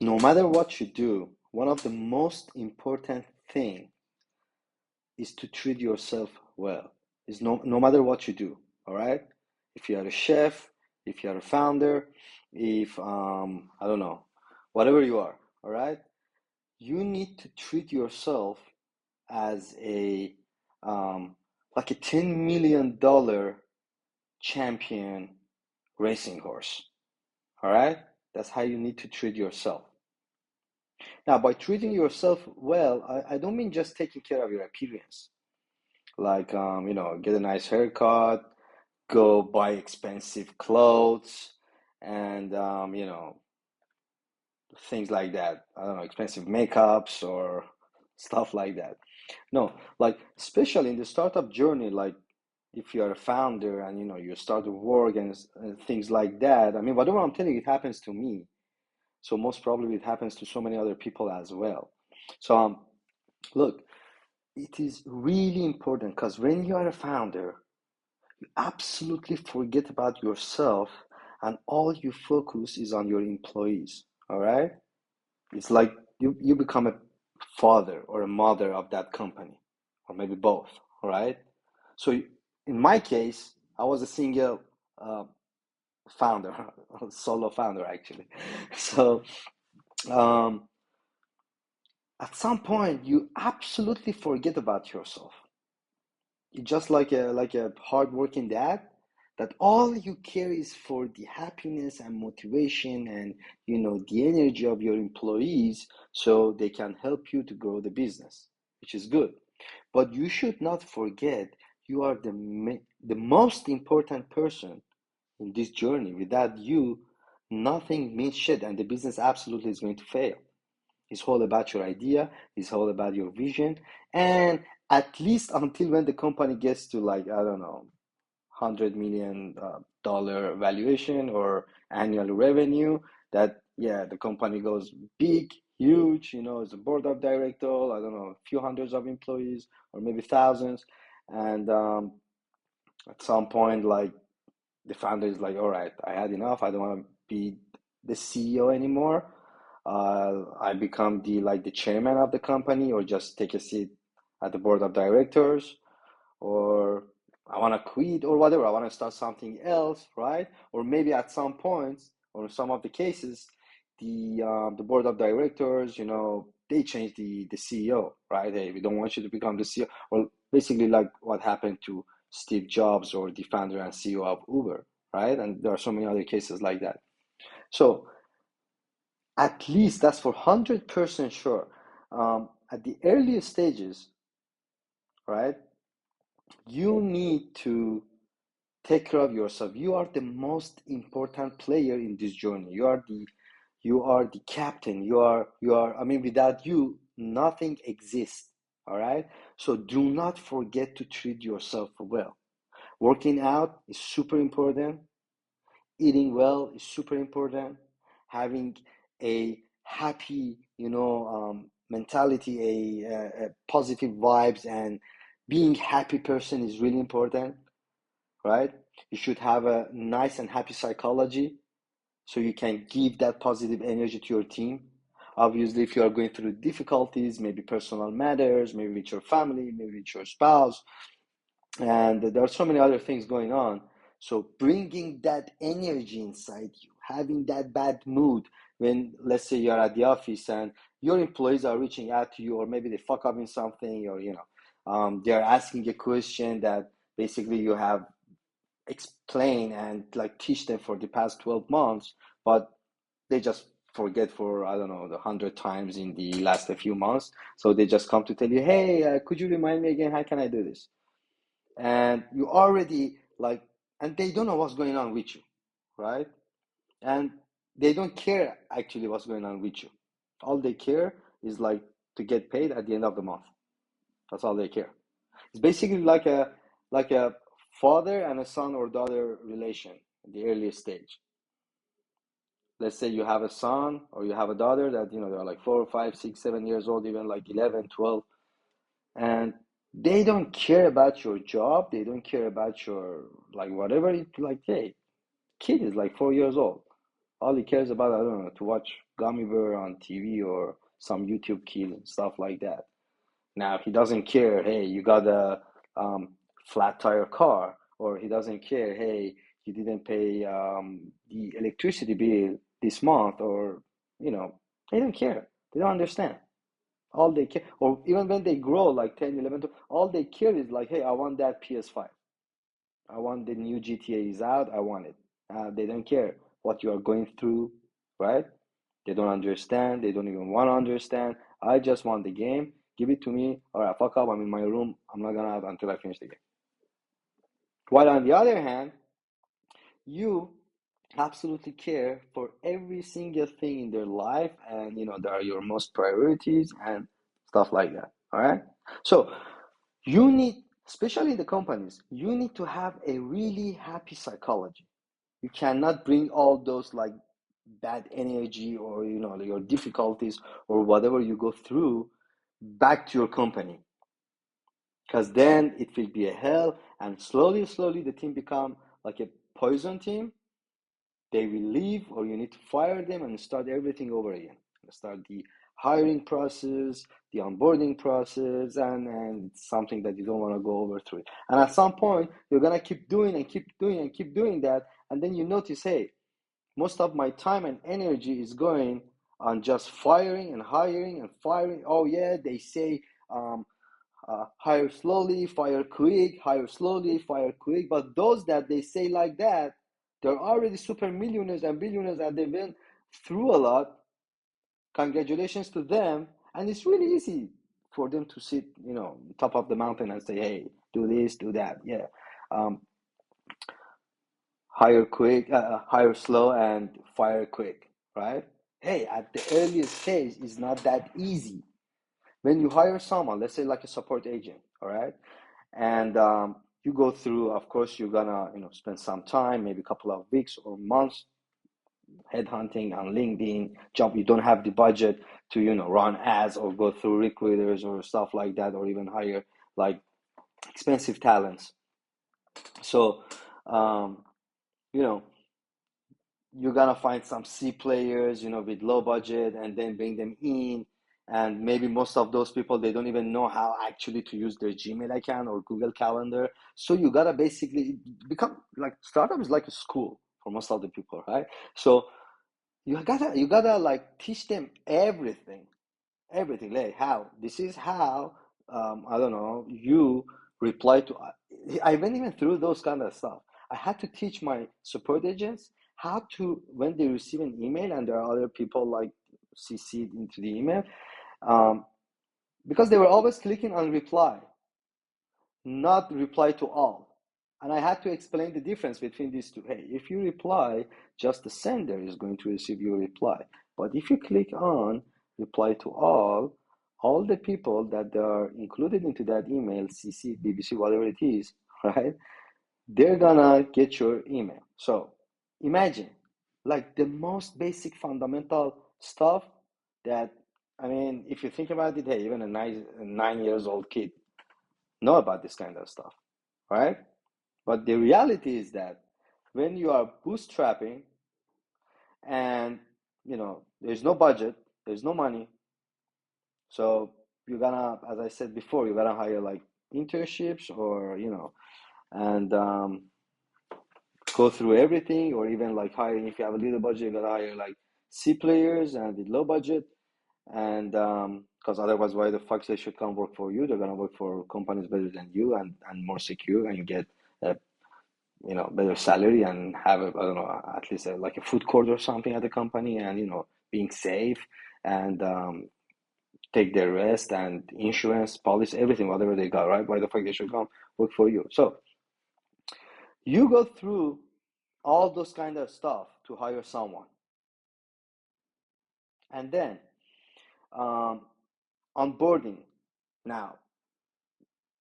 no matter what you do, one of the most important thing is to treat yourself well. Is no matter what you do, all right? If you are a chef, if you are a founder, if I don't know, whatever you are, all right? You need to treat yourself as a like a $10 million champion racing horse. All right? That's how you need to treat yourself. Now, by treating yourself well, I don't mean just taking care of your appearance, like get a nice haircut, go buy expensive clothes, and things like that. I don't know, expensive makeups or stuff like that. No, like especially in the startup journey, like if you are a founder and you start to work and things like that. I mean, whatever I'm telling you, it happens to me. So most probably it happens to so many other people as well. So look, it is really important because when you are a founder, you absolutely forget about yourself and all you focus is on your employees. All right? It's like you become a father or a mother of that company, or maybe both. All right? So in my case, I was a single uh, founder, solo founder actually. So um, at some point, you absolutely forget about yourself. You're just like a hardworking dad that all you care is for the happiness and motivation and the energy of your employees so they can help you to grow the business, which is good. But you should not forget you are the most important person in this journey. Without you, nothing means shit, and the business absolutely is going to fail. It's all about your idea, it's all about your vision, and at least until when the company gets to, like, I don't know, $100 million valuation or annual revenue, that yeah, the company goes big, huge, it's a board of director, I don't know, a few hundreds of employees or maybe thousands, and at some point, like, the founder is like, all right, I had enough. I don't want to be the CEO anymore. I become the chairman of the company, or just take a seat at the board of directors, or I want to quit, or whatever. I want to start something else, right? Or maybe at some points, or some of the cases, the board of directors, they change the CEO, right? Hey, we don't want you to become the CEO, or basically like what happened to Steve Jobs, or the founder and CEO of Uber, right? And there are so many other cases like that. So at least that's for 100% sure. At the earliest stages, right, you need to take care of yourself. You are the most important player in this journey. You are the captain. I mean, without you, nothing exists. All right. So do not forget to treat yourself well. Working out is super important. Eating well is super important. Having a happy, mentality, a positive vibes, and being happy person is really important, right? You should have a nice and happy psychology so you can give that positive energy to your team. Obviously, if you are going through difficulties, maybe personal matters, maybe with your family, maybe with your spouse, and there are so many other things going on. So bringing that energy inside you, having that bad mood when, let's say, you're at the office and your employees are reaching out to you, or maybe they fuck up in something, or they're asking a question that basically you have explained and like teach them for the past 12 months, but they just forget for, I don't know, the 100 times in the last a few months. So they just come to tell you, hey, could you remind me again, how can I do this? And you already like, and they don't know what's going on with you, right? And they don't care actually what's going on with you. All they care is like to get paid at the end of the month. That's all they care. It's basically like a father and a son or daughter relation in the earliest stage. Let's say you have a son or you have a daughter that they're like 4, 5, 6, 7 years old, even like 11, 12, and they don't care about your job. They don't care about your like whatever. Like, hey, kid is like 4 years old. All he cares about, I don't know, to watch Gummy Bear on TV or some YouTube kid and stuff like that. Now he doesn't care, hey, you got a flat tire car, or he doesn't care, hey, you didn't pay the electricity bill this month, or they don't care. They don't understand. All they care, or even when they grow like 10, 11, all they care is like, hey, I want that PS5. I want the new GTA is out. I want it. They don't care what you are going through, right? They don't understand. They don't even want to understand. I just want the game. Give it to me. All right, fuck up. I'm in my room. I'm not gonna have until I finish the game. While on the other hand, you absolutely care for every single thing in their life, and they are your most priorities and stuff like that. All right. So you need, especially in the companies, you need to have a really happy psychology. You cannot bring all those like bad energy, or your difficulties or whatever you go through back to your company, because then it will be a hell, and slowly the team become like a poison team. They will leave, or you need to fire them and start everything over again. Start the hiring process, the onboarding process, and it's something that you don't want to go over through it. And at some point you're gonna keep doing and keep doing and keep doing that, and then you notice, hey, most of my time and energy is going on just firing and hiring and firing. Oh yeah, they say hire slowly, fire quick, hire slowly, fire quick. But those that they say like that, they're already super millionaires and billionaires, and they went through a lot. Congratulations to them. And it's really easy for them to sit, top of the mountain and say, hey, do this, do that. Yeah. Um, hire quick, hire slow, and fire quick, right? Hey, at the earliest stage, it's not that easy. When you hire someone, let's say like a support agent, all right, and you go through, of course, you're gonna spend some time, maybe a couple of weeks or months, headhunting on LinkedIn job. You don't have the budget to run ads or go through recruiters or stuff like that, or even hire like expensive talents. So you know you're gonna find some C players, with low budget, and then bring them in. And maybe most of those people, they don't even know how actually to use their Gmail account or Google Calendar. So you gotta basically become like, startup is like a school for most of the people, right? So you gotta like teach them everything, like how this is how, I don't know, you reply to, I went even through those kind of stuff. I had to teach my support agents how to, when they receive an email and there are other people like CC'd into the email, um, because they were always clicking on reply, not reply to all. And I had to explain the difference between these two. Hey, if you reply, just the sender is going to receive your reply. But if you click on reply to all the people that are included into that email, CC, BBC, whatever it is, right? They're gonna get your email. So imagine like the most basic fundamental stuff that, I mean, if you think about it, hey, even a 9 years old kid know about this kind of stuff, right? But the reality is that when you are bootstrapping, and there's no budget, there's no money, so you're gonna, as I said before, you're gonna hire like internships, or and go through everything, or even like hiring, if you have a little budget, you're gonna hire like C players and with low budget. And because otherwise, why the fuck they should come work for you? They're gonna work for companies better than you, and more secure, and you get a better salary, and have a, I don't know, at least like a food court or something at the company, and being safe, and take their rest, and insurance policy, everything, whatever they got, right? Why the fuck they should come work for you? So you go through all those kind of stuff to hire someone, and then um, onboarding. Now,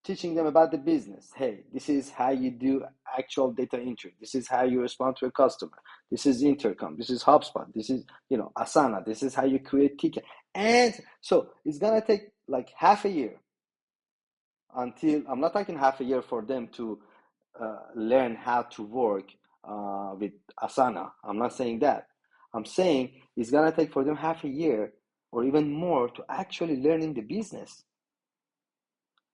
teaching them about the business. Hey, this is how you do actual data entry. This is how you respond to a customer. This is Intercom. This is HubSpot. This is, Asana. This is how you create ticket. And so it's gonna take like half a year, until, I'm not talking half a year for them to learn how to work with Asana. I'm not saying that. I'm saying it's gonna take for them half a year or even more to actually learning the business,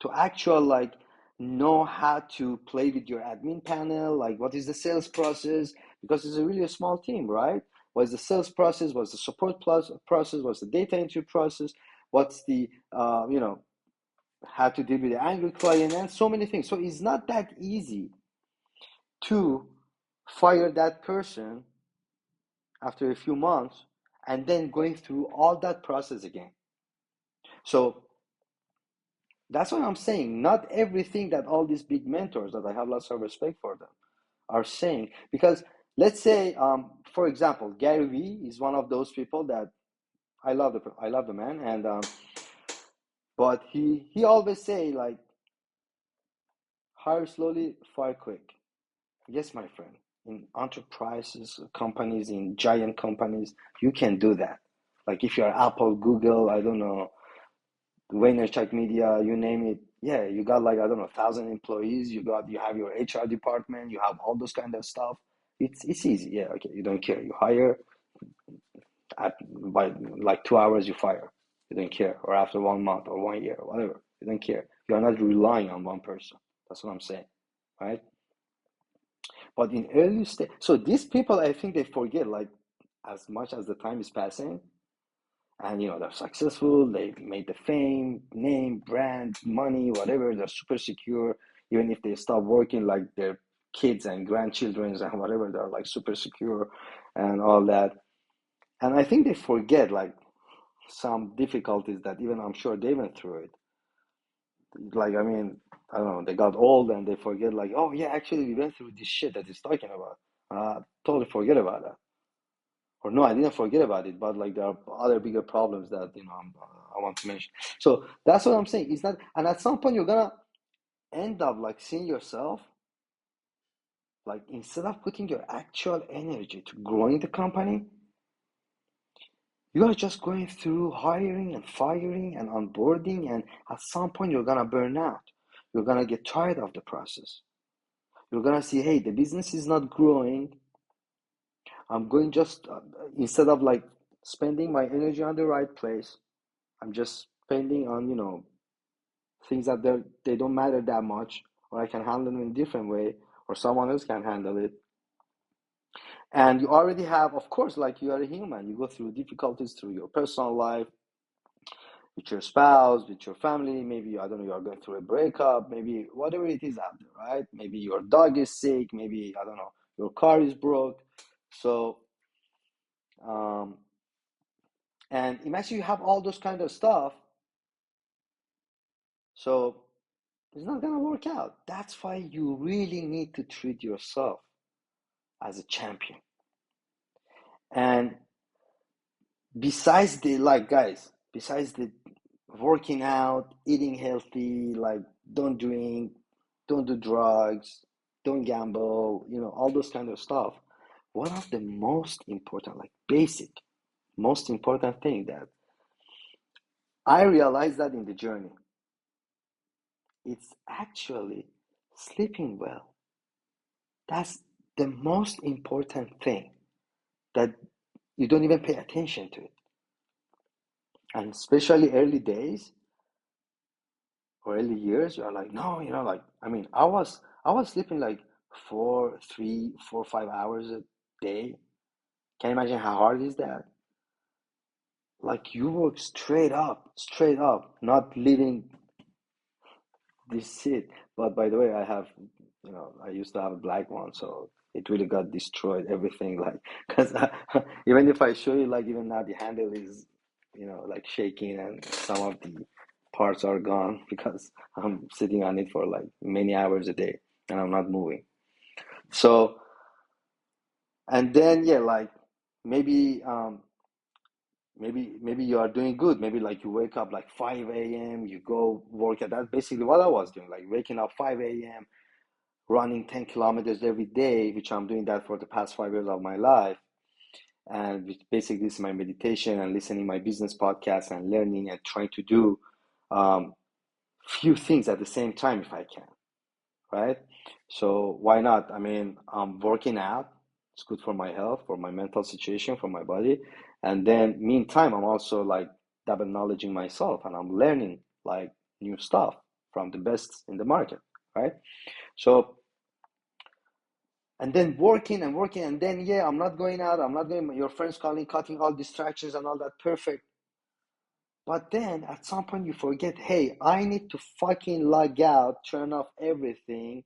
to actual like know how to play with your admin panel, like what is the sales process, because it's a really a small team, right? What's the sales process? What's the support process? What's the data entry process? What's the how to deal with the angry client and so many things. So it's not that easy to fire that person after a few months and then going through all that process again. So that's what I'm saying. Not everything that all these big mentors that I have lots of respect for them are saying, because let's say, for example, Gary Vee is one of those people that I love the man, and but he always say like hire slowly, fire quick. Yes, my friend. In enterprises, companies, in giant companies, you can do that. Like if you're Apple, Google, I don't know, Check Media, you name it. Yeah, you got like I don't know, 1,000 employees. You have your HR department. You have all those kind of stuff. It's easy. Yeah, okay. You don't care. You hire at by like 2 hours. You fire. You don't care. Or after 1 month or 1 year, or whatever. You don't care. You are not relying on one person. That's what I'm saying, right? But in early stage, so these people, I think they forget like as much as the time is passing, and they're successful, they made the fame, name, brand, money, whatever, they're super secure. Even if they stop working, like their kids and grandchildren and whatever, they're like super secure and all that. And I think they forget like some difficulties that even I'm sure they went through it. Like, I mean, I don't know, they got old and they forget, like, oh, yeah, actually, we went through this shit that he's talking about. Totally forget about that. Or no, I didn't forget about it, but like there are other bigger problems that, I want to mention. So that's what I'm saying. It's not, and at some point, you're gonna end up like seeing yourself, like, instead of putting your actual energy to growing the company, you are just going through hiring and firing and onboarding, and at some point, you're gonna burn out. You're gonna get tired of the process. You're gonna see, hey, the business is not growing. I'm going just instead of like spending my energy on the right place, I'm just spending on things that they don't matter that much, or I can handle them in a different way, or someone else can handle it. And you already have, of course, like you are a human, you go through difficulties through your personal life, with your spouse, with your family. Maybe, I don't know, you are going through a breakup, maybe whatever it is out there, right? Maybe your dog is sick, maybe, I don't know, your car is broke. So, um, and imagine you have all those kind of stuff. So it's not gonna work out. That's why you really need to treat yourself as a champion. And besides the like guys, besides the working out, eating healthy, like don't drink, don't do drugs, don't gamble, all those kind of stuff. One of the most important, like basic, most important thing that I realized that in the journey, it's actually sleeping well. That's the most important thing that you don't even pay attention to it. And especially early days or early years, you're like, no, like, I mean, I was sleeping like 5 hours a day. Can you imagine how hard is that? Like you work straight up, not living this shit. But by the way, I used to have a black one, so it really got destroyed, everything. Like, because even if I show you, like, even now the handle is, like shaking and some of the parts are gone because I'm sitting on it for like many hours a day and I'm not moving. So, and then, yeah, like maybe, maybe you are doing good. Maybe like you wake up like 5 a.m., you go work at that. Basically, what I was doing, like waking up 5 a.m., running 10 kilometers every day, which I'm doing that for the past 5 years of my life. And basically, this is my meditation and listening my business podcasts and learning and trying to do few things at the same time if I can, right? So why not? I mean, I'm working out. It's good for my health, for my mental situation, for my body. And then meantime, I'm also like double knowledging myself and I'm learning like new stuff from the best in the market, right? So, and then working and working, and then yeah, I'm not going out, I'm not going, your friends calling, cutting all distractions and all that, perfect. But then at some point you forget, hey, I need to fucking log out, turn off everything,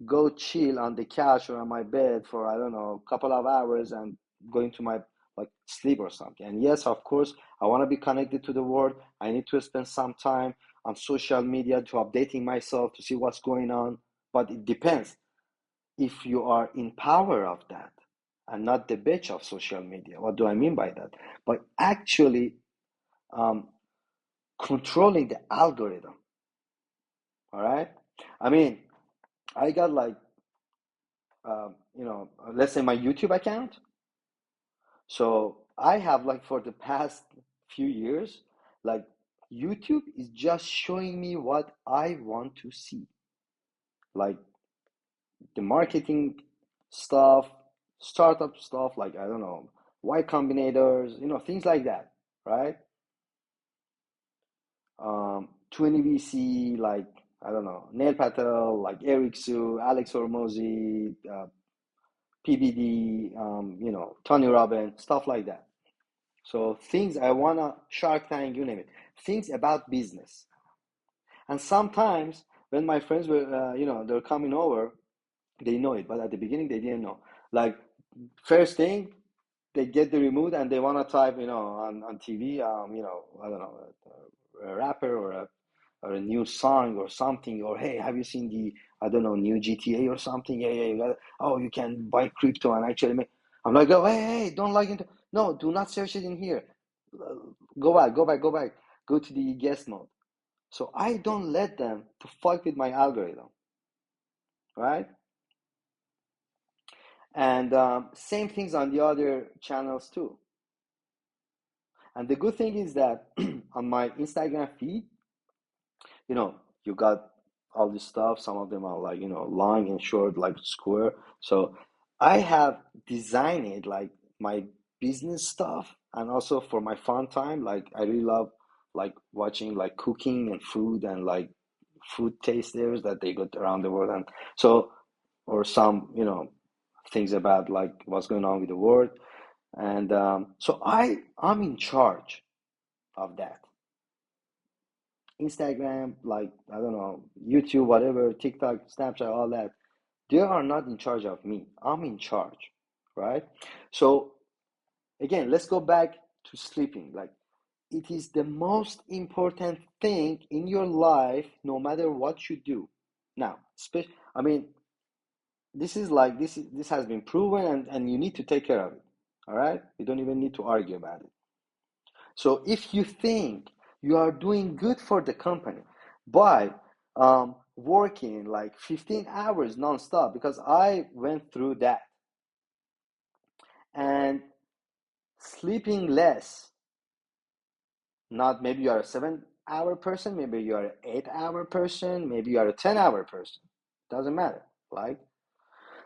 go chill on the couch or on my bed for, I don't know, a couple of hours and go into my like sleep or something. And yes, of course, I want to be connected to the world. I need to spend some time on social media to updating myself to see what's going on. But it depends if you are in power of that and not the bitch of social media. What do I mean by that? By actually um, controlling the algorithm. All right. I mean, I got like, let's say my YouTube account. So I have like for the past few years, like YouTube is just showing me what I want to see, like the marketing stuff, startup stuff, like I don't know, Y Combinators, things like that, right? 20VC, like I don't know, Neil Patel, like Eric Sue, Alex Hormozy, PBD, Tony Robbins, stuff like that. So things I wanna Shark Tank, you name it, things about business. And sometimes when my friends were, they're coming over, they know it, but at the beginning they didn't know. Like first thing, they get the remote and they wanna type, on TV, I don't know, a rapper or a new song or something, or hey, have you seen the, I don't know, new GTA or something? Yeah, yeah, oh, you can buy crypto and actually make. I'm like, oh, hey, don't log into. No, do not search it in here. Go back, go back, go back. Go to the guest mode. So I don't let them to fuck with my algorithm, right? And same things on the other channels too. And the good thing is that on my Instagram feed, you know, you got all this stuff. Some of them are like, long and short, like square. So I have designed it like my business stuff and also for my fun time. Like I really love like watching like cooking and food and like food tasters that they got around the world. And so, or some, things about like what's going on with the world. And so I'm in charge of that. Instagram, like, I don't know, YouTube, whatever, TikTok, Snapchat, all that, they are not in charge of me. I'm in charge, right? So, again, let's go back to sleeping. Like, it is the most important thing in your life, no matter what you do. Now, I mean, this is like, this has been proven and you need to take care of it, all right? You don't even need to argue about it. So if you think you are doing good for the company by working like 15 hours nonstop, because I went through that, and sleeping less, not maybe you are a 7 hour person, maybe you are an 8 hour person, maybe you are a 10 hour person, doesn't matter. Like,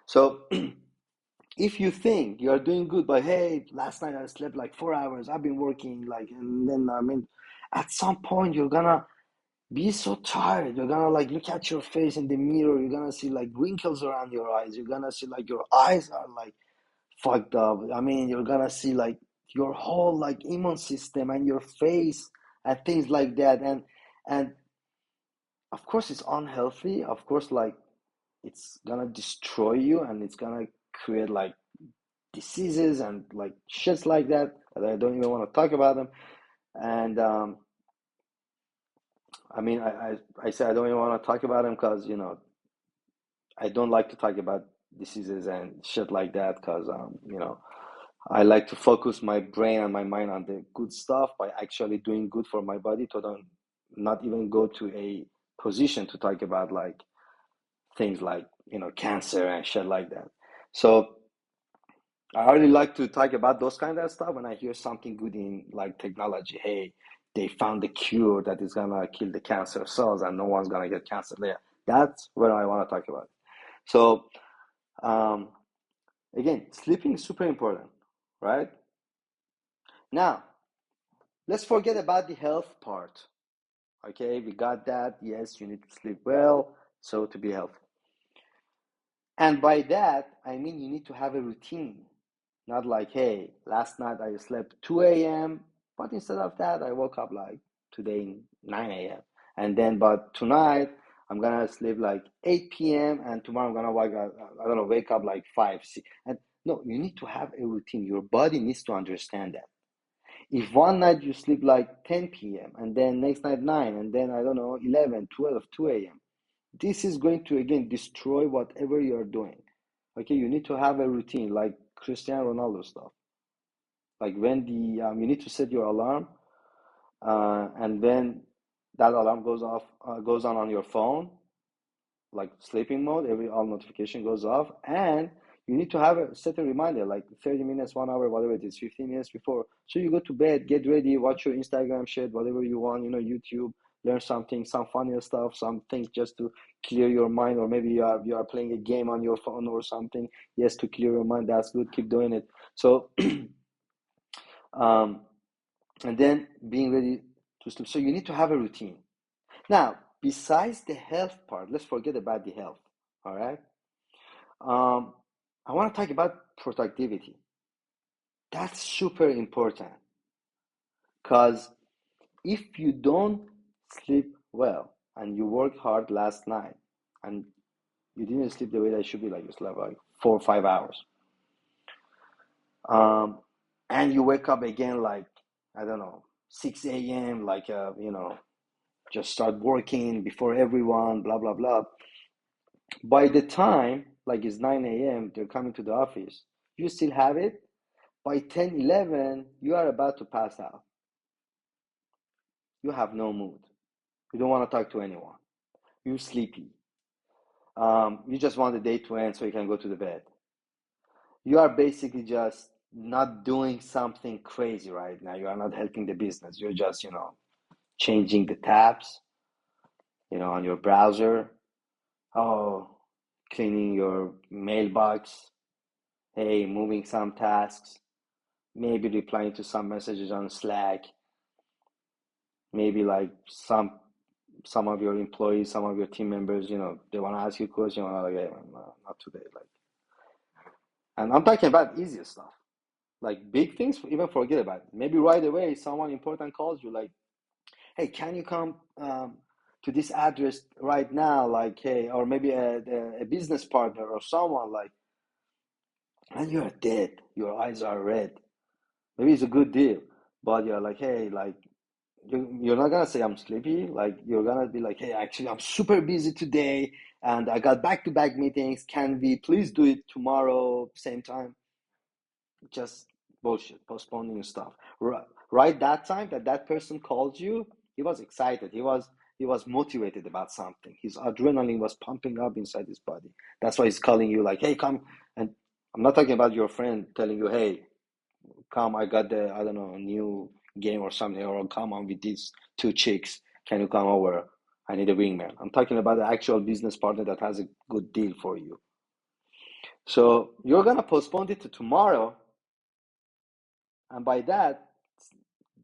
so if you think you are doing good by, hey, last night I slept like 4 hours, I've been working like, and then I mean, at some point you're gonna be so tired. You're gonna like look at your face in the mirror. You're gonna see like wrinkles around your eyes. You're gonna see like your eyes are like fucked up. I mean, you're gonna see like your whole like immune system and your face and things like that. And of course it's unhealthy. Of course, like it's gonna destroy you and it's gonna create like diseases and like shits like that that I don't even want to talk about them. And I mean, I say I don't even want to talk about them because I don't like to talk about diseases and shit like that because I like to focus my brain and my mind on the good stuff by actually doing good for my body to don't not even go to a position to talk about like things like cancer and shit like that. So I really like to talk about those kind of stuff when I hear something good in like technology. Hey, they found a cure that is gonna kill the cancer cells and no one's gonna get cancer there. That's what I want to talk about. So, um, Again, sleeping is super important, right? Now, let's forget about the health part. Okay, we got that. Yes, you need to sleep well, so to be healthy. And by that, I mean you need to have a routine. Not like, hey, last night I slept 2 a.m., but instead of that, I woke up like today 9 a.m. And then, but tonight, I'm gonna sleep like 8 p.m. and tomorrow I'm gonna I don't know, wake up like 5, 6. And no, you need to have a routine. Your body needs to understand that. If one night you sleep like 10 p.m. and then next night 9 and then I don't know 11, 12, 2 a.m. This is going to again destroy whatever you're doing. Okay, you need to have a routine like Cristiano Ronaldo stuff. Like when the you need to set your alarm, and when that alarm goes on your phone, like sleeping mode, every all notification goes off, and you need to have a set a reminder like 30 minutes, 1 hour, whatever it is, 15 minutes before. So you go to bed, get ready, watch your Instagram shit, whatever you want, YouTube, learn something, some funny stuff, some things just to clear your mind, or maybe you are playing a game on your phone or something. Yes, to clear your mind, that's good. Keep doing it. So um, and then being ready to sleep. So you need to have a routine. Now, besides the health part, let's forget about the health. All right. Um, I want to talk about productivity. That's super important because if you don't sleep well and you work hard last night and you didn't sleep the way that should be, like you slept like 4 or 5 hours, um, and you wake up again like I don't know 6 a.m. like just start working before everyone, blah blah blah. By the time like it's 9 a.m., they're coming to the office, you still have it. By 10, 11, you are about to pass out. You have no mood. You don't want to talk to anyone. You're sleepy. You just want the day to end so you can go to the bed. You are basically just not doing something crazy right now. You are not helping the business. You're just, changing the tabs, on your browser. Oh, cleaning your mailbox. Hey, moving some tasks. Maybe replying to some messages on Slack. Maybe like some of your employees, some of your team members, they want to ask you a question, like, hey, man, not today. Like, and I'm talking about easier stuff, like big things. Even forget about it. Maybe right away, someone important calls you, like, hey, can you come to this address right now? Like, hey, or maybe a business partner or someone, like, and you're dead. Your eyes are red. Maybe it's a good deal, but you're like, hey, like, you're not gonna say I'm sleepy. Like you're gonna be like, hey, actually, I'm super busy today, and I got back-to-back meetings. Can we please do it tomorrow, same time? Just bullshit, postponing stuff. Right that time that person called you, he was excited. He was motivated about something. His adrenaline was pumping up inside his body. That's why he's calling you like, hey, come. And I'm not talking about your friend telling you, hey, come, I got the, I don't know, new game or something, or come on with these two chicks. Can you come over? I need a wingman. I'm talking about the actual business partner that has a good deal for you. So you're gonna postpone it to tomorrow, and by that,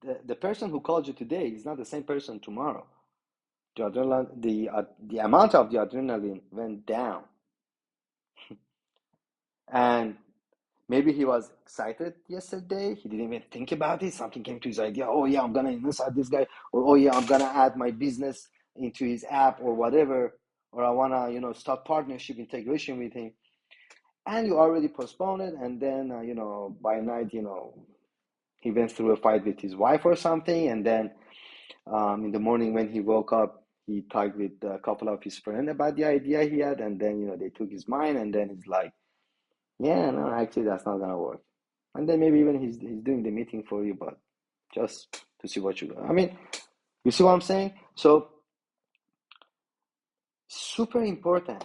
the person who called you today is not the same person tomorrow. The adrenaline, the amount of the adrenaline went down, and maybe he was excited yesterday. He didn't even think about it. Something came to his idea. Oh yeah, I'm gonna inside this guy, or oh yeah, I'm gonna add my business into his app or whatever, or I wanna start partnership integration with him. And you already postponed it, and then by night he went through a fight with his wife or something, and then in the morning when he woke up, he talked with a couple of his friends about the idea he had, and then they took his mind, and then it's like, yeah, no, actually that's not gonna work. And then maybe even he's doing the meeting for you, but just to see what you do. I mean, you see what I'm saying? So super important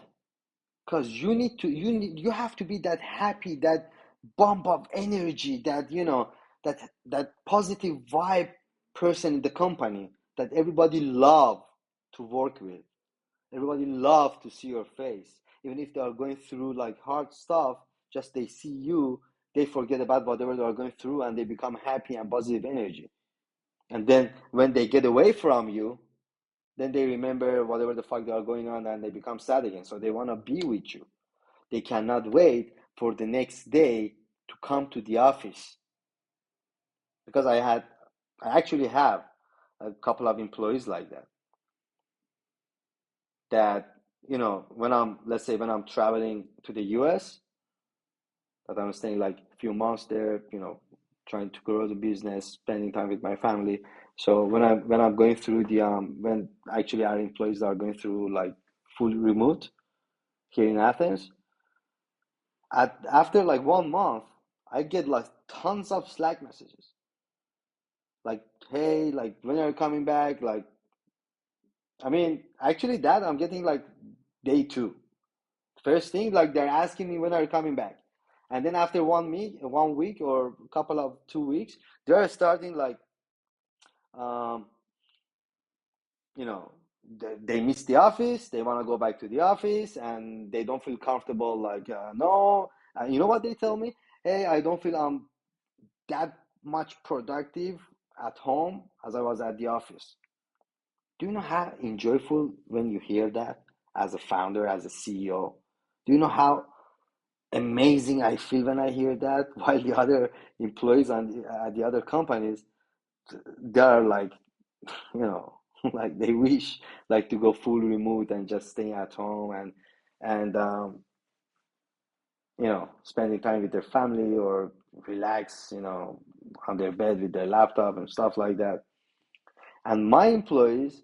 because you have to be that happy, that bump of energy, that that positive vibe person in the company that everybody love to work with. Everybody love to see your face, even if they are going through like hard stuff. just they see you, they forget about whatever they are going through and they become happy and positive energy. And then when they get away from you, then they remember whatever the fuck they are going on and they become sad again. So they want to be with you. They cannot wait for the next day to come to the office. Because I actually have a couple of employees like that. That, when let's say when I'm traveling to the US, that I'm staying like a few months there, trying to grow the business, spending time with my family. So when I'm going through when actually our employees are going through like full remote here in Athens, after like 1 month, I get like tons of Slack messages. Like, hey, like when are you coming back? Like, I mean, actually that I'm getting like day two. First thing, like they're asking me when are you coming back? And then after 1 week or a couple of 2 weeks, they're starting like, um, you know, they miss the office, they want to go back to the office, and they don't feel comfortable. Like, no, you know what they tell me? Hey, I don't feel that much productive at home as I was at the office. Do you know how enjoyable when you hear that as a founder, as a CEO? Do you know how amazing I feel when I hear that? While the other employees and at the other companies, they're like, you know, like they wish like to go full remote and just stay at home and spending time with their family or relax, on their bed with their laptop and stuff like that. And my employees,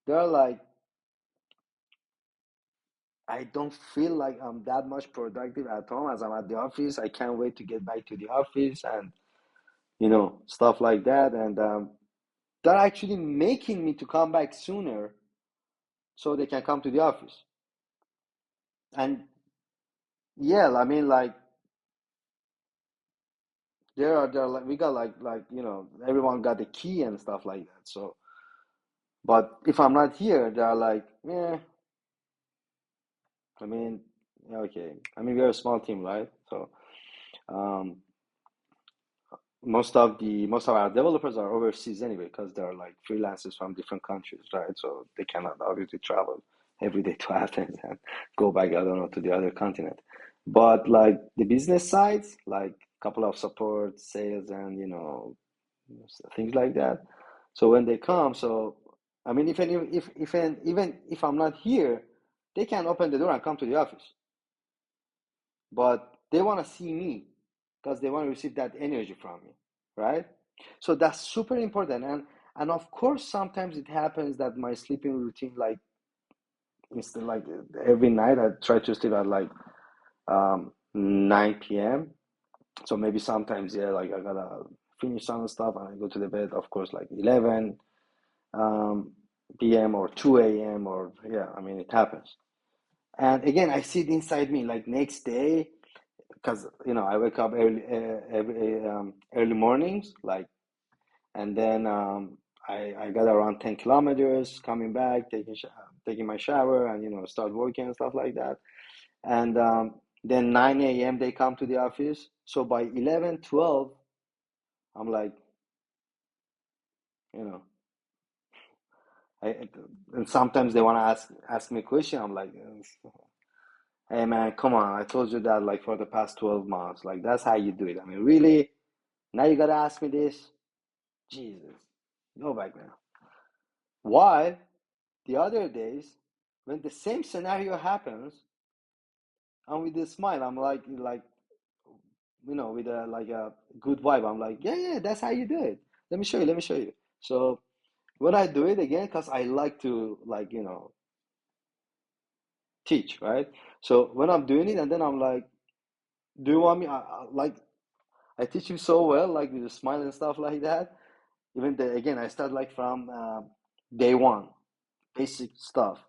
they're like, I don't feel like I'm that much productive at home as I'm at the office. I can't wait to get back to the office and stuff like that. And they're actually making me to come back sooner so they can come to the office. And yeah, I mean, like there are like we got like everyone got the key and stuff like that. So, but if I'm not here, they're like, yeah. I mean, yeah, okay. I mean, we're a small team, right? So, um, most of our developers are overseas anyway because they're like freelancers from different countries, right? So they cannot obviously travel every day to Athens and go back, I don't know, to the other continent. But like the business sides, like a couple of support, sales, and things like that. So when they come, so I mean, even if I'm not here, they can open the door and come to the office. But they want to see me because they want to receive that energy from me, right? So that's super important. And of course, sometimes it happens that my sleeping routine, like instead, like every night, I try to sleep at like 9 p.m. So maybe sometimes, yeah, like I gotta finish some stuff and I go to the bed, of course, like 11 p.m. or 2 a.m. or yeah, I mean, it happens. And again, I see it inside me, like next day, because I wake up early mornings, like, and then I got around 10 kilometers coming back, taking my shower, and start working and stuff like that. And then 9 a.m. they come to the office. So by 11, 12, I'm like, you know, I, and sometimes they want to ask me a question. I'm like, hey man, come on! I told you that like for the past 12 months. Like that's how you do it. I mean, really? Now you gotta ask me this? Jesus, go back now. Why? The other days, when the same scenario happens, and with a smile, I'm like, with a like a good vibe. I'm like, yeah, yeah, that's how you do it. Let me show you. Let me show you. So when I do it again, because I like to like teach, right? So when I'm doing it, and then I'm like, do you want me? Like I teach him so well, like with a smile and stuff like that. Even again, I start like from day one, basic stuff.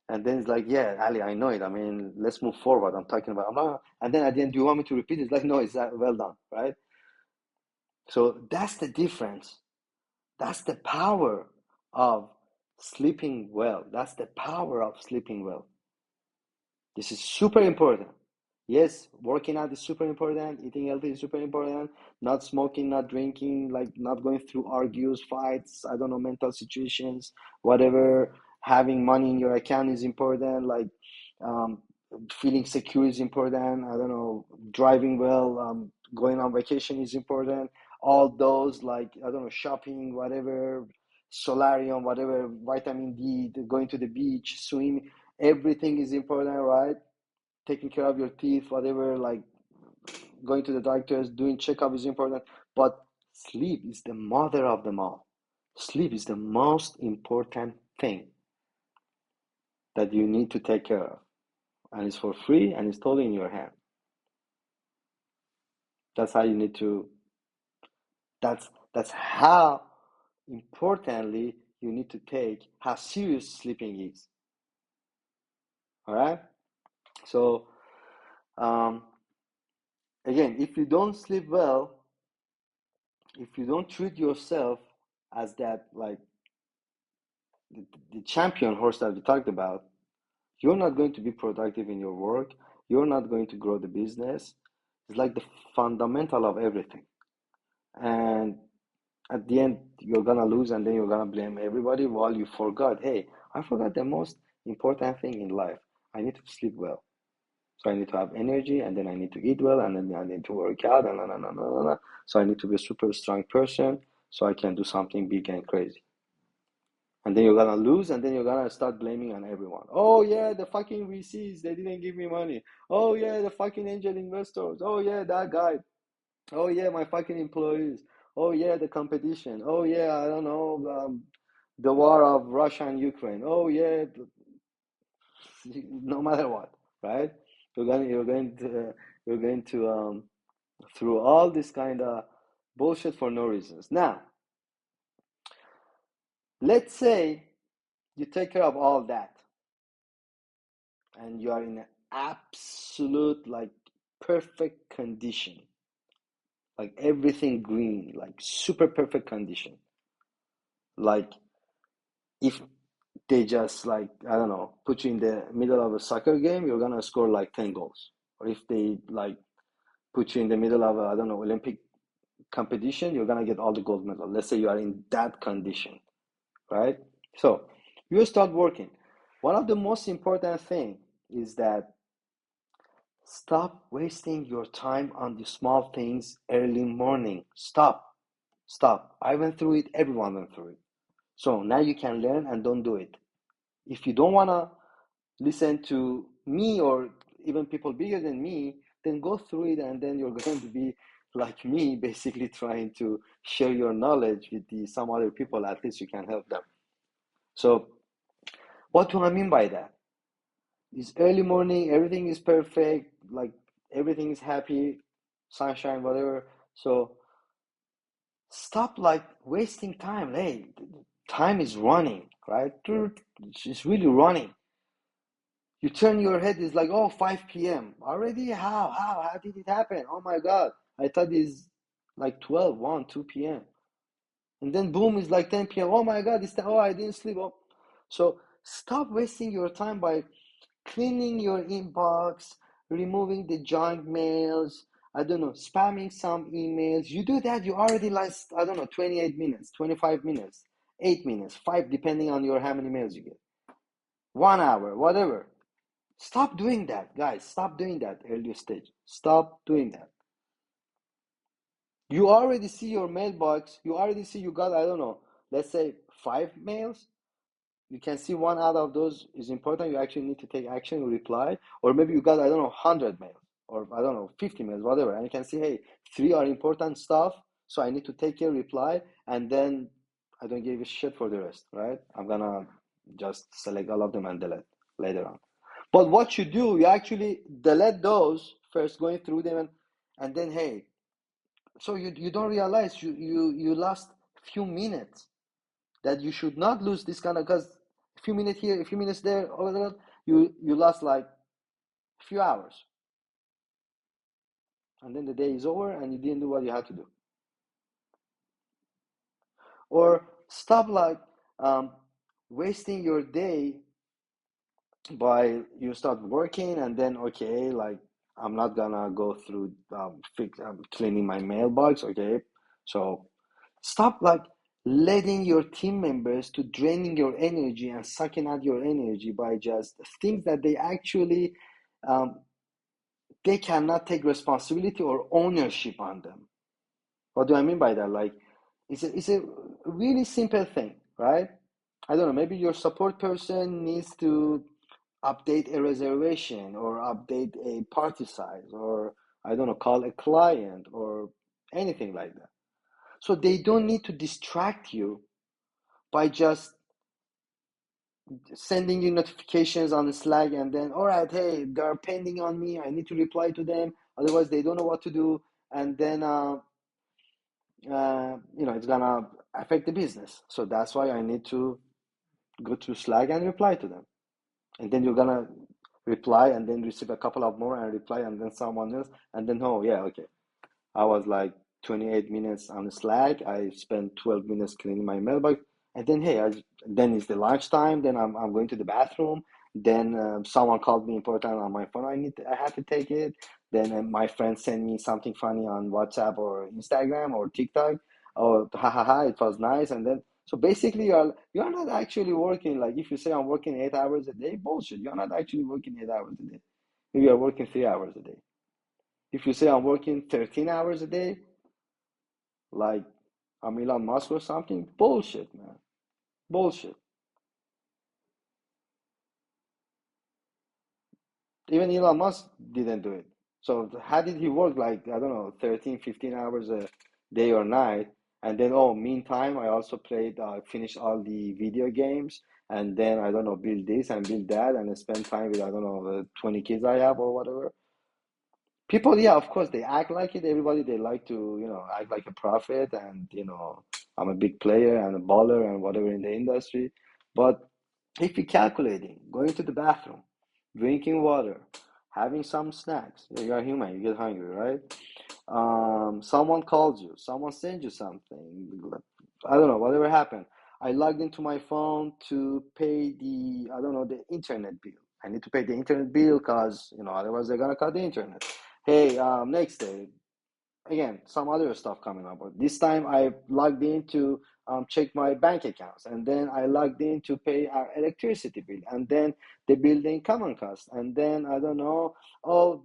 And then it's like, yeah, Ali, I know it. I mean, let's move forward. I'm talking about, I'm not, and then at the end, do you want me to repeat it? It's like, no, it's well done, right? So that's the difference. That's the power of sleeping well. That's the power of sleeping well. This is super important. Yes, working out is super important, eating healthy is super important, not smoking, not drinking, like not going through argues, fights, I don't know, mental situations, whatever. Having money in your account is important, like um, feeling secure is important, I don't know, driving well, going on vacation is important. All those, like, I don't know, shopping, whatever, solarium, whatever, vitamin D, going to the beach, swim, everything is important, right? Taking care of your teeth, whatever, like going to the doctors, doing checkup is important. But sleep is the mother of them all. Sleep is the most important thing that you need to take care of. And it's for free and it's totally in your hand. That's how you need to, that's how importantly you need to take how serious sleeping is. All right? So um, again, if you don't sleep well, if you don't treat yourself as that, like the champion horse that we talked about, you're not going to be productive in your work. You're not going to grow the business. It's like the fundamental of everything. And at the end, you're gonna lose, and then you're gonna blame everybody while you forgot, hey, I forgot the most important thing in life. I need to sleep well. So I need to have energy, and then I need to eat well, and then I need to work out, and so I need to be a super strong person so I can do something big and crazy. And then you're gonna lose, and then you're gonna start blaming on everyone. Oh yeah, the fucking VCs, they didn't give me money. Oh yeah, the fucking angel investors. Oh yeah, that guy. Oh yeah, my fucking employees. Oh yeah, the competition. Oh yeah, I don't know, the war of Russia and Ukraine. Oh yeah, no matter what, right? You're going to through all this kind of bullshit for no reasons. Now, let's say you take care of all that and you are in an absolute, like, perfect condition, like everything green, like super perfect condition. Like if they just, like, I don't know, put you in the middle of a soccer game, you're gonna score like 10 goals. Or if they, like, put you in the middle of a, I don't know, Olympic competition, you're gonna get all the gold medal. Let's say you are in that condition, right? So you start working. One of the most important thing is that stop wasting your time on the small things early morning. Stop. Stop. I went through it. Everyone went through it. So now you can learn and don't do it. If you don't want to listen to me or even people bigger than me, then go through it and then you're going to be like me, basically trying to share your knowledge with some other people. At least you can help them. So, what do I mean by that? It's early morning, everything is perfect, like everything is happy, sunshine, whatever. So stop, like, wasting time. Hey, time is running, right? It's really running. You turn your head, it's like, oh, 5 p.m. already. How did it happen? Oh my God, I thought it's like 12, 1, 2 p.m. And then boom, it's like 10 p.m. Oh my God, oh, I didn't sleep. Oh. So stop wasting your time by cleaning your inbox, removing the junk mails, I don't know, spamming some emails. You do that, you already lost, I don't know, 28 minutes, 25 minutes, 8 minutes, 5, depending on your how many mails you get. 1 hour, whatever. Stop doing that, guys. Stop doing that earlier stage. Stop doing that. You already see your mailbox. You already see you got, I don't know, let's say 5 mails. You can see one out of those is important. You actually need to take action, you reply. Or maybe you got, I don't know, 100 mails or I don't know, 50 mails, whatever. And you can see, hey, 3 are important stuff. So I need to take care, reply. And then I don't give a shit for the rest, right? I'm going to just select all of them and delete later on. But what you do, you actually delete those first, going through them, and then, hey, so you don't realize you lost a few minutes that you should not lose this kind of, because a few minutes here, a few minutes there, over there, you lost like a few hours, and then the day is over and you didn't do what you had to do. Or stop, like, um, wasting your day by you start working and then, okay, like, I'm not gonna go through cleaning my mailbox. Okay, so stop like letting your team members to draining your energy and sucking out your energy by just things that they actually um, they cannot take responsibility or ownership on them. What do I mean by that? Like, it's a really simple thing, right? I don't know, maybe your support person needs to update a reservation or update a party size or I don't know, call a client or anything like that. So they don't need to distract you by just sending you notifications on Slack and then, all right, hey, they're pending on me. I need to reply to them. Otherwise, they don't know what to do. And then, it's gonna affect the business. So that's why I need to go to Slack and reply to them. And then you're gonna reply and then receive a couple of more and reply and then someone else. And then, oh, yeah, okay. I was like 28 minutes on Slack. I spent 12 minutes cleaning my mailbox. And then, hey, then it's the lunchtime. Then I'm going to the bathroom. Then someone called me important on my phone. I have to take it. Then my friend sent me something funny on WhatsApp or Instagram or TikTok. Oh, ha ha ha! It was nice. And then, so basically, you're not actually working. Like if you say I'm working 8 hours a day, bullshit. You're not actually working 8 hours a day. Maybe you're working 3 hours a day. If you say I'm working 13 hours a day, like I'm Elon Musk or something, bullshit, man. Bullshit. Even Elon Musk didn't do it. So how did he work like, I don't know, 13, 15 hours a day or night? And then, oh, meantime, I also finished all the video games. And then, I don't know, build this and build that and spend time with, I don't know, the 20 kids I have or whatever. People, yeah, of course, they act like it. Everybody, they like to, act like a prophet and, I'm a big player and a baller and whatever in the industry. But if you're calculating, going to the bathroom, drinking water, having some snacks, you're human, you get hungry, right? Someone calls you, someone sends you something. I don't know, whatever happened. I logged into my phone to pay I don't know, the internet bill. I need to pay the internet bill because, otherwise they're gonna cut the internet. Hey, next day, again, some other stuff coming up. But this time I logged in to check my bank accounts, and then I logged in to pay our electricity bill, and then the building common cost, and then I don't know. Oh,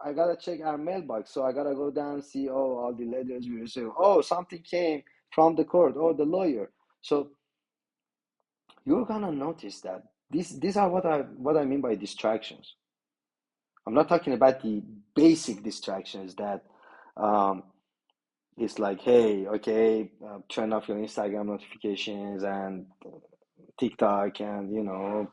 I gotta check our mailbox, so I gotta go down and see. Oh, all the letters we received. Oh, something came from the court or the lawyer. So you're gonna notice that these are what I mean by distractions. I'm not talking about the basic distractions that um, it's like, hey, okay, turn off your Instagram notifications and TikTok and,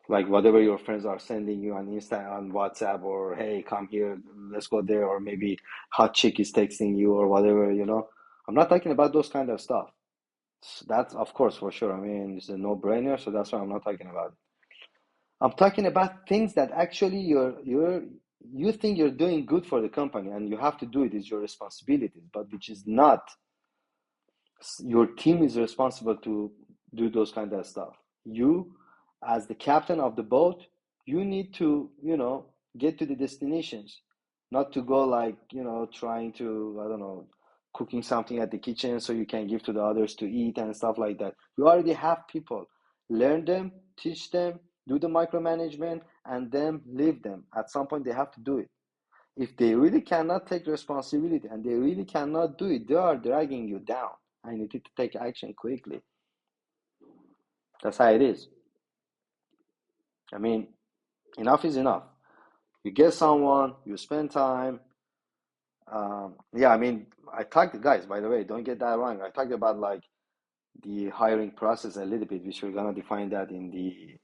like whatever your friends are sending you on on WhatsApp or hey, come here, let's go there, or maybe hot chick is texting you or whatever. I'm not talking about those kind of stuff. That's of course for sure. I mean, it's a no-brainer, so that's why I'm not talking about it. I'm talking about things that actually you think you're doing good for the company and you have to do it. It's your responsibility, but which is not. Your team is responsible to do those kind of stuff. You, as the captain of the boat, you need to, get to the destinations, not to go like, trying to, I don't know, cooking something at the kitchen so you can give to the others to eat and stuff like that. You already have people. Learn them, teach them, do the micromanagement, and then leave them. At some point, they have to do it. If they really cannot take responsibility and they really cannot do it, they are dragging you down. I need to take action quickly. That's how it is. I mean, enough is enough. You get someone, you spend time. Yeah, I mean, I talked, guys, by the way, don't get that wrong. I talked about like the hiring process a little bit, which we're gonna define that in the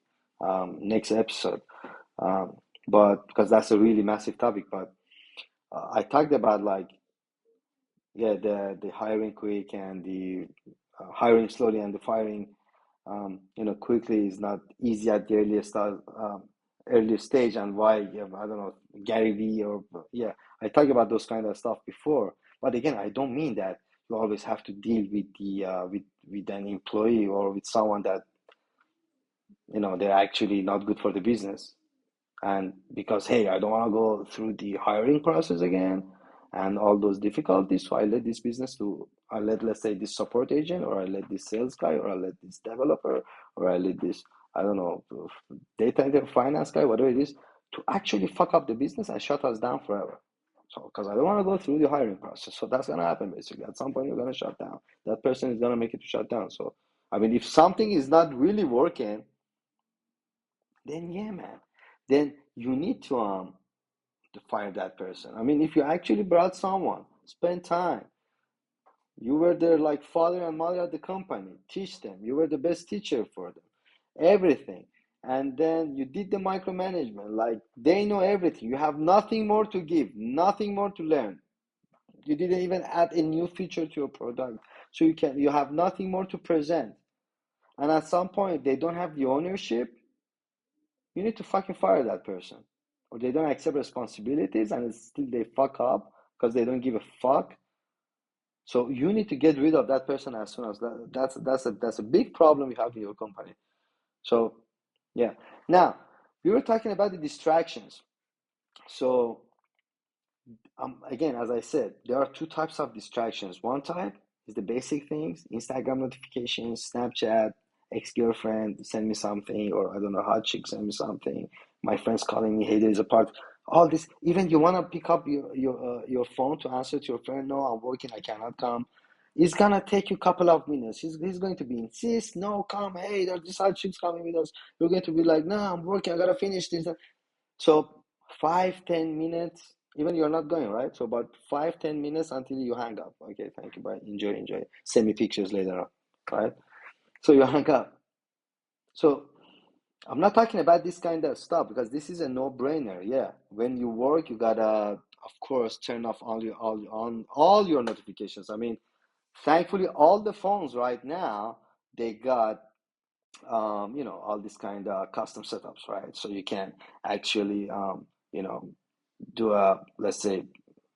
next episode. Um, but because that's a really massive topic, but I talked about like, yeah, the hiring quick and the hiring slowly and the firing quickly is not easy at the earlier stage, and why, yeah, I don't know, Gary Vee or, yeah, I talked about those kind of stuff before. But again, I don't mean that you always have to deal with the with an employee or with someone that they're actually not good for the business. And because, hey, I don't want to go through the hiring process again and all those difficulties, so I let this business to, I let, let's say, this support agent, or I let this sales guy, or I let this developer, or I let this, I don't know, data finance guy, whatever it is, to actually fuck up the business and shut us down forever. So, because I don't want to go through the hiring process. So that's going to happen basically. At some point, you're going to shut down. That person is going to make it to shut down. So, I mean, if something is not really working, then yeah, man, then you need to fire that person. I mean, if you actually brought someone, spend time. You were their like father and mother at the company. Teach them. You were the best teacher for them. Everything. And then you did the micromanagement. Like they know everything. You have nothing more to give, nothing more to learn. You didn't even add a new feature to your product. So you have nothing more to present. And at some point they don't have the ownership, you need to fucking fire that person. Or they don't accept responsibilities and still they fuck up because they don't give a fuck. So you need to get rid of that person as soon as that. That's a big problem you have in your company. So yeah. Now we were talking about the distractions. So again, as I said, there are two types of distractions. One type is the basic things: Instagram notifications, Snapchat, ex-girlfriend send me something, or I don't know, hot chick send me something. My friends calling me, hey, there's a part. All this, even you want to pick up your phone to answer to your friend, no, I'm working, I cannot come. It's gonna take you a couple of minutes. He's going to be insist, no, come, hey, there's this hot chick's coming with us. You're going to be like, no, I'm working, I gotta finish this. So 5, 10 minutes, even you're not going, right? So about 5, 10 minutes until you hang up. Okay, thank you, bye. Enjoy, enjoy. Send me pictures later on, right? So you hang up. So I'm not talking about this kind of stuff because this is a no-brainer. Yeah, when you work, you gotta, of course, turn off all your notifications. I mean, thankfully, all the phones right now they got all these kind of custom setups, right? So you can actually you know do a, let's say,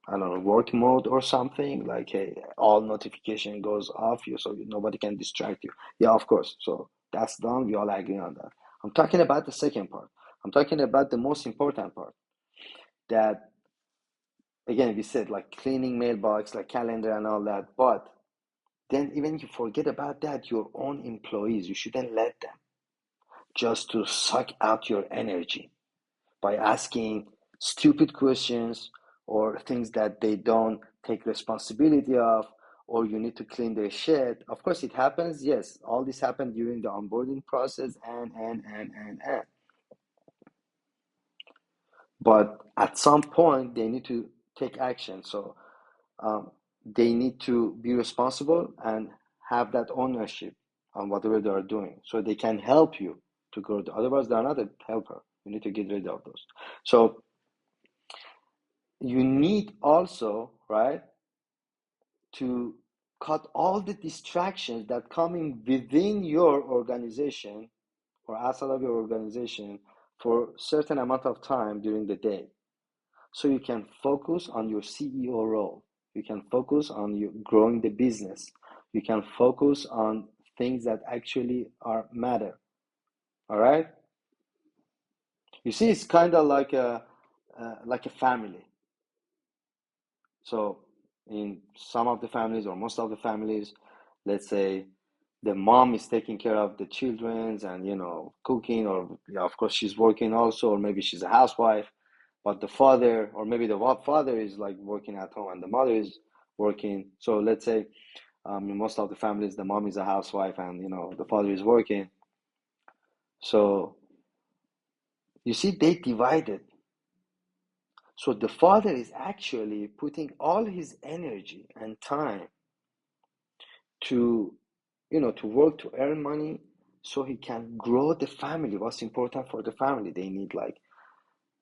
I don't know, work mode or something like, hey, all notification goes off you so nobody can distract you. Yeah, of course. So that's done. We all agree on that. I'm talking about the second part. I'm talking about the most important part, that again we said like cleaning mailbox, like calendar and all that. But then even you forget about that, your own employees, you shouldn't let them just to suck out your energy by asking stupid questions or things that they don't take responsibility of, or you need to clean their shit. Of course, it happens. Yes, all this happened during the onboarding process, and. But at some point, they need to take action. So um, they need to be responsible and have that ownership on whatever they are doing, so they can help you to grow. Otherwise, they are not a helper. You need to get rid of those. So you need also, right, to cut all the distractions that come in within your organization or outside of your organization for certain amount of time during the day, so you can focus on your CEO role. You can focus on you growing the business. You can focus on things that actually are matter. All right. You see, it's kind of like a family. So in some of the families or most of the families, let's say the mom is taking care of the children's and cooking, or yeah, of course she's working also, or maybe she's a housewife, but the father, or maybe the father is like working at home and the mother is working. So let's say in most of the families the mom is a housewife and the father is working. So you see, they divided. So the father is actually putting all his energy and time to to work, to earn money, so he can grow the family. What's important for the family? They need like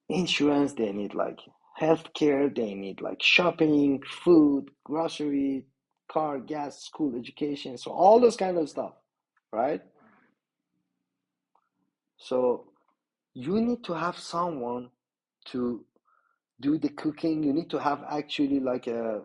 insurance, they need like healthcare, they need like shopping, food, grocery, car, gas, school, education, so all those kind of stuff, right? So you need to have someone to do the cooking. You need to have actually like a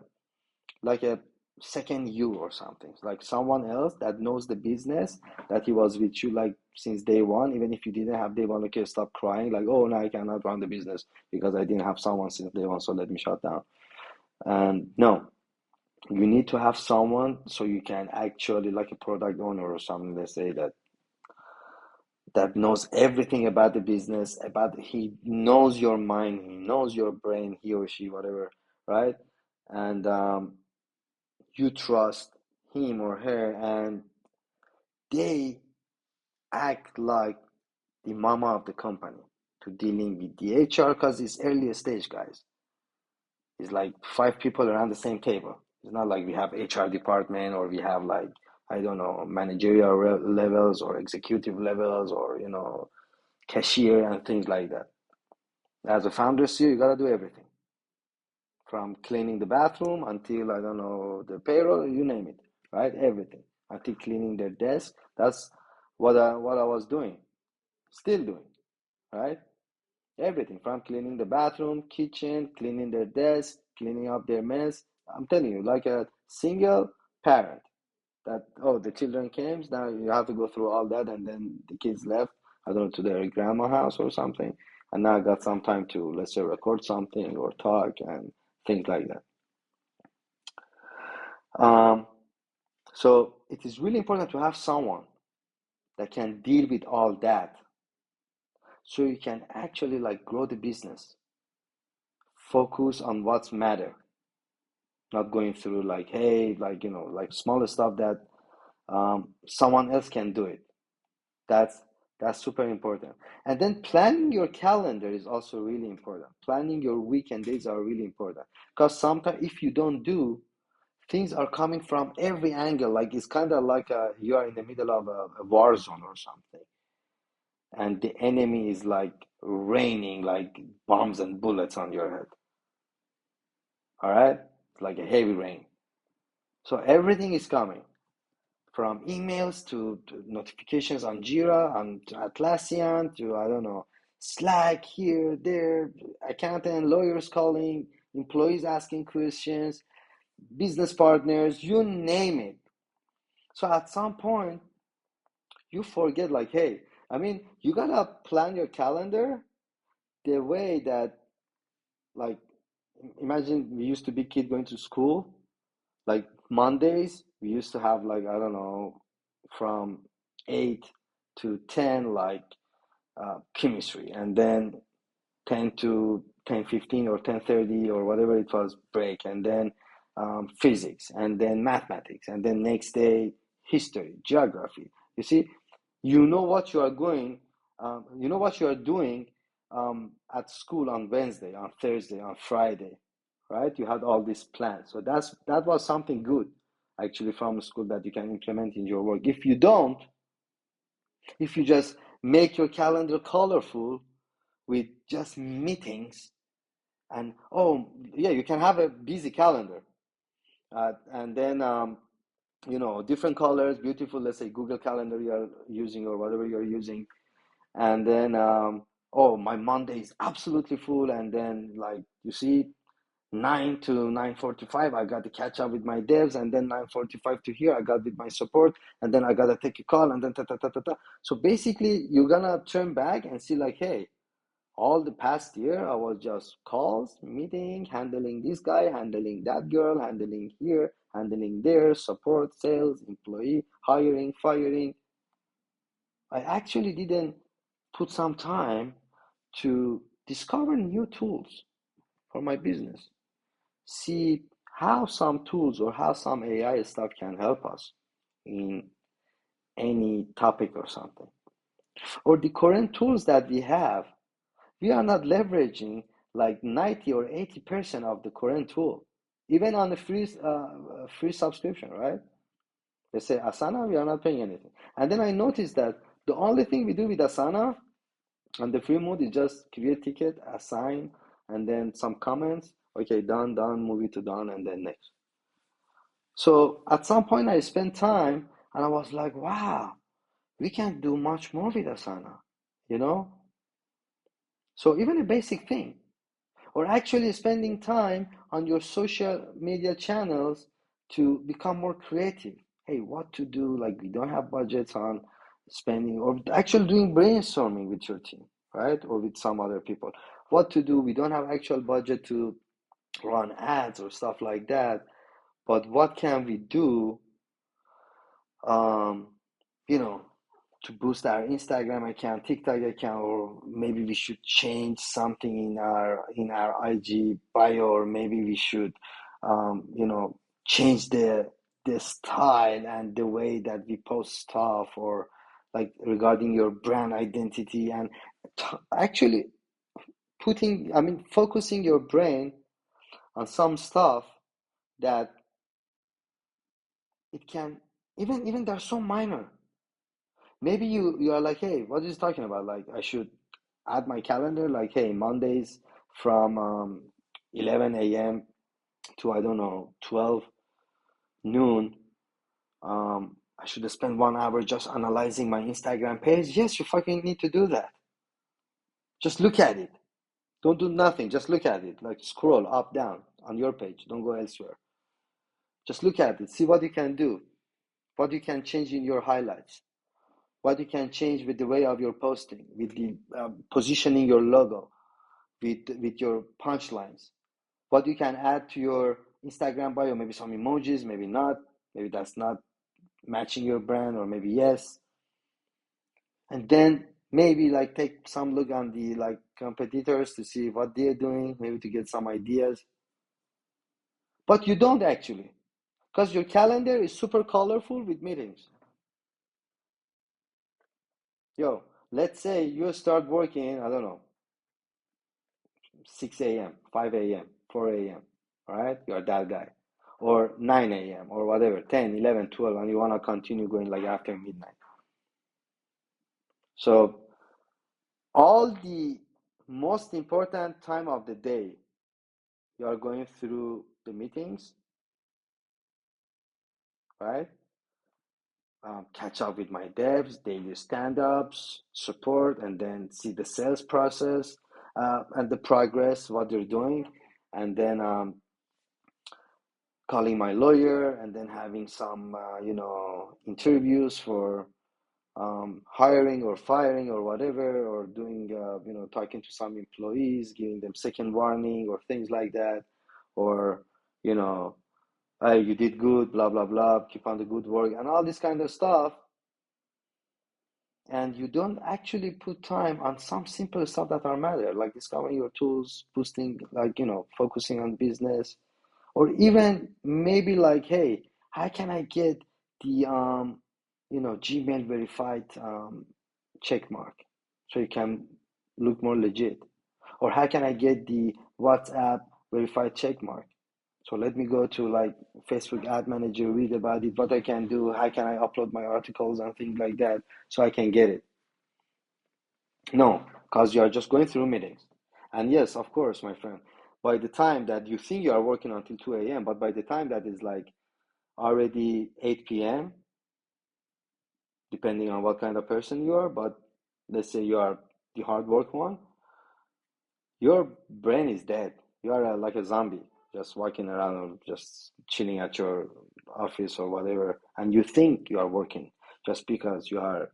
second you or something, like someone else that knows the business, that he was with you like since day one. Even if you didn't have day one, okay, stop crying like, oh no, I cannot run the business because I didn't have someone since day one, so let me shut down. And no, you need to have someone so you can actually, like a product owner or something, let's say, that knows everything about the business, about, he knows your mind, he knows your brain, he or she, whatever, right? And you trust him or her, and they act like the mama of the company to dealing with the HR, because it's early stage, guys. It's like five people around the same table. It's not like we have HR department, or we have like, I don't know, managerial levels or executive levels, or cashier and things like that. As a founder CEO, you gotta do everything from cleaning the bathroom until, I don't know, the payroll, you name it, right? Everything until cleaning their desk. That's what I was doing, still doing, right? Everything from cleaning the bathroom, kitchen, cleaning their desk, cleaning up their mess. I'm telling you, like a single parent that, oh, the children came, now you have to go through all that, and then the kids left, I don't know, to their grandma house or something. And now I got some time to, let's say, record something or talk and things like that. Um, so it is really important to have someone that can deal with all that, so you can actually like grow the business, focus on what's matter, not going through like, hey, like, like smaller stuff that someone else can do it. That's that's super important. And then planning your calendar is also really important. Planning your weekend days are really important, because sometimes if you don't do, things are coming from every angle. Like it's kind of like you are in the middle of a war zone or something, and the enemy is like raining like bombs and bullets on your head. All right, it's like a heavy rain. So everything is coming, from emails to notifications on Jira, on Atlassian, to, I don't know, Slack, here, there, accountant, lawyers calling, employees asking questions, business partners, you name it. So at some point, you forget, like, hey, I mean, you gotta plan your calendar the way that, like, imagine we used to be kid going to school. Like Mondays, we used to have, like, I don't know, from 8 to 10, like chemistry, and then 10 to 10:15 or 10:30 or whatever it was, break, and then physics, and then mathematics, and then next day history, geography. You see, what you are going, what you are doing at school on Wednesday, on Thursday, on Friday, right? You had all these plans. So that was something good, actually, from school that you can implement in your work. If you don't, if you just make your calendar colorful with just meetings, and, oh yeah, you can have a busy calendar, and then different colors, beautiful, let's say Google Calendar you are using, or whatever you're using, and then oh, my Monday is absolutely full, and then, like, you see, 9 to 9:45 I got to catch up with my devs, and then 9:45 to here I got with my support, and then I got to take a call, and then ta ta ta ta ta. So basically you're gonna turn back and see, like, hey, all the past year I was just calls, meeting, handling this guy, handling that girl, handling here, handling there, support, sales, employee, hiring, firing. I actually didn't put some time to discover new tools for my business. See how some tools or how some AI stuff can help us in any topic or something. Or the current tools that we have, we are not leveraging like 90 or 80% of the current tool, even on the free subscription, right? They say Asana, we are not paying anything. And then I noticed that the only thing we do with Asana on the free mode is just create ticket, assign, and then some comments. Okay, done, done, move it to done, and then next. So at some point I spent time, and I was like, wow, we can do much more with Asana, you know? So even a basic thing, or actually spending time on your social media channels to become more creative. Hey, what to do? Like, we don't have budgets on spending, or actually doing brainstorming with your team, right? Or with some other people. What to do? We don't have actual budget to run ads or stuff like that. But what can we do? Um, you know, to boost our Instagram account, TikTok account, or maybe we should change something in our IG bio, or maybe we should, change the style and the way that we post stuff, or like regarding your brand identity, and actually focusing your brain on some stuff that it can, even they're so minor. Maybe you are like, hey, what is he talking about? Like, I should add my calendar, like, hey, Mondays from 11 a.m. to, I don't know, 12 noon. I should spend 1 hour just analyzing my Instagram page. Yes, you fucking need to do that. Just look at it. Don't do nothing. Just look at it. Like, scroll up, down on your page. Don't go elsewhere. Just look at it. See what you can do. What you can change in your highlights. What you can change with the way of your posting, with the positioning your logo, with your punchlines. What you can add to your Instagram bio, maybe some emojis, maybe not, maybe that's not matching your brand, or maybe yes. And then maybe like take some look on the like competitors to see what they're doing, maybe to get some ideas. But you don't actually, because your calendar is super colorful with meetings. Yo, let's say you start working, I don't know, 6 a.m., 5 a.m., 4 a.m., all right? You're that guy. Or 9 a.m., or whatever, 10, 11, 12, and you want to continue going like after midnight. So, all the most important time of the day, you are going through the meetings, right? Catch up with my devs, daily stand-ups, support, and then see the sales process and the progress, what they're doing, and then calling my lawyer, and then having some, interviews for hiring or firing or whatever, or doing, talking to some employees, giving them second warning or things like that, or, you know, hey, you did good, blah, blah, blah, keep on the good work, and all this kind of stuff. And you don't actually put time on some simple stuff that are matter, like discovering your tools, boosting, like, focusing on business, or even maybe like, hey, how can I get the Gmail verified check mark so you can look more legit? Or how can I get the WhatsApp verified check mark? So let me go to like Facebook Ad Manager, read about it, what I can do, how can I upload my articles and things like that so I can get it. No, because you are just going through meetings. And yes, of course, my friend, by the time that you think you are working until 2 a.m., but by the time that is like already 8 p.m., depending on what kind of person you are, but let's say you are the hard work one, your brain is dead. You are like a zombie, just walking around or just chilling at your office or whatever, and you think you are working just because you are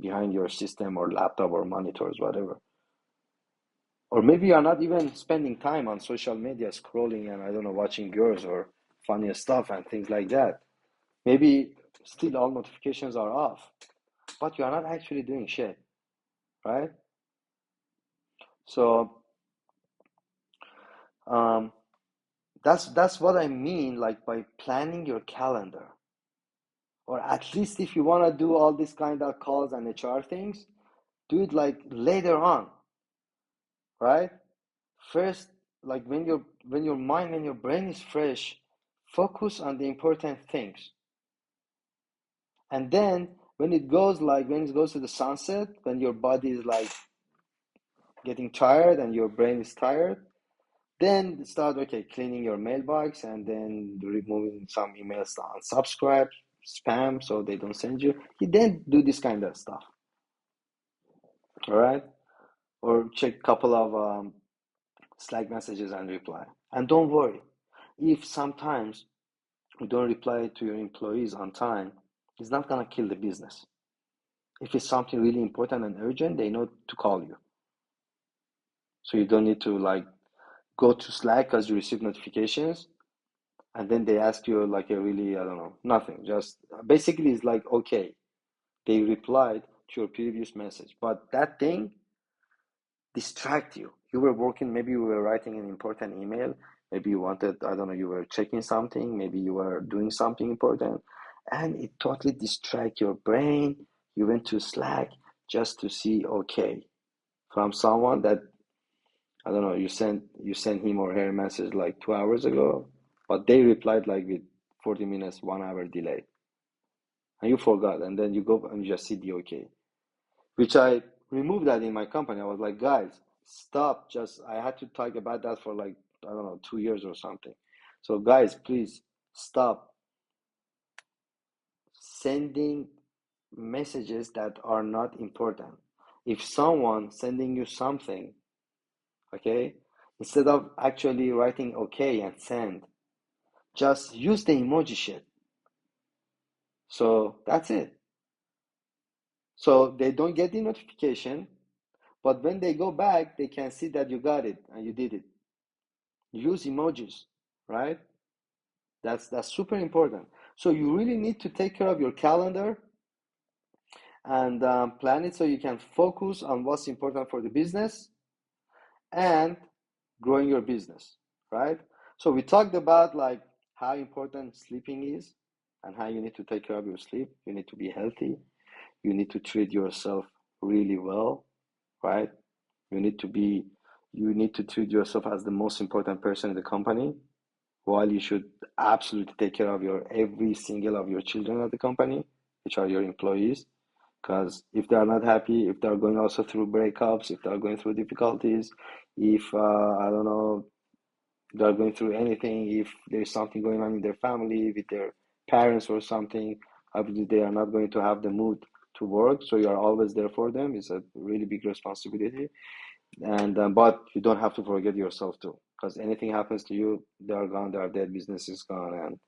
behind your system or laptop or monitors, whatever. Or maybe you're not even spending time on social media scrolling and, I don't know, watching girls or funny stuff and things like that. Maybe still all notifications are off, but you're not actually doing shit, right? So um, that's what I mean, like by planning your calendar, or at least if you want to do all this kind of calls and HR things, do it like later on, right? First, like when your brain is fresh, focus on the important things. And then when it goes to the sunset, when your body is like getting tired and your brain is tired, then start, okay, cleaning your mailbox, and then removing some emails on subscribe, spam, so they don't send you. You then do this kind of stuff, all right? Or check a couple of Slack messages and reply. And don't worry if sometimes you don't reply to your employees on time, it's not gonna kill the business. If it's something really important and urgent, they know to call you. So you don't need to like go to Slack because you receive notifications and then they ask you like a really, I don't know, nothing. Just basically it's like, okay, they replied to your previous message. But that thing distract you. You were working, maybe you were writing an important email, maybe you wanted, I don't know, you were checking something, maybe you were doing something important, and it totally distract your brain. You went to Slack just to see, okay, from someone that, I don't know, you sent him or her a message like 2 hours ago, but they replied like with 40 minutes, 1 hour delay, and you forgot, and then you go and you just see the okay, which I removed that in my company. I was like, guys, stop. Just, I had to talk about that for like, I don't know, 2 years or something. So, guys, please stop sending messages that are not important. If someone sending you something, okay, instead of actually writing okay and send, just use the emoji shit. So that's it. So they don't get the notification, but when they go back, they can see that you got it and you did it. Use emojis, right? That's super important. So you really need to take care of your calendar and plan it so you can focus on what's important for the business and growing your business, right? So we talked about like how important sleeping is and how you need to take care of your sleep. You need to be healthy. You need to treat yourself really well, right? You need to be you need to treat yourself as the most important person in the company, while you should absolutely take care of your every single of your children at the company, which are your employees. Because if they are not happy, if they are going also through breakups, if they are going through difficulties, if I don't know, they are going through anything, if there's something going on in their family with their parents or something, obviously they are not going to have the mood to work. So you are always there for them. It's a really big responsibility. And but you don't have to forget yourself too, because anything happens to you, they are gone, they are dead, business is gone, and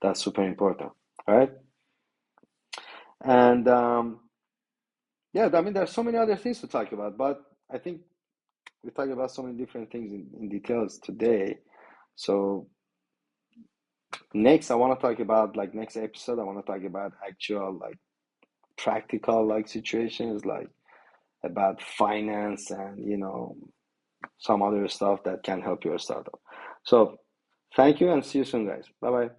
that's super important, right? And yeah, I mean, there's so many other things to talk about, but I think we talked about so many different things in details today. So next, I want to talk about like next episode, I want to talk about actual like practical like situations, like about finance and some other stuff that can help your startup. So thank you and see you soon, guys. Bye bye.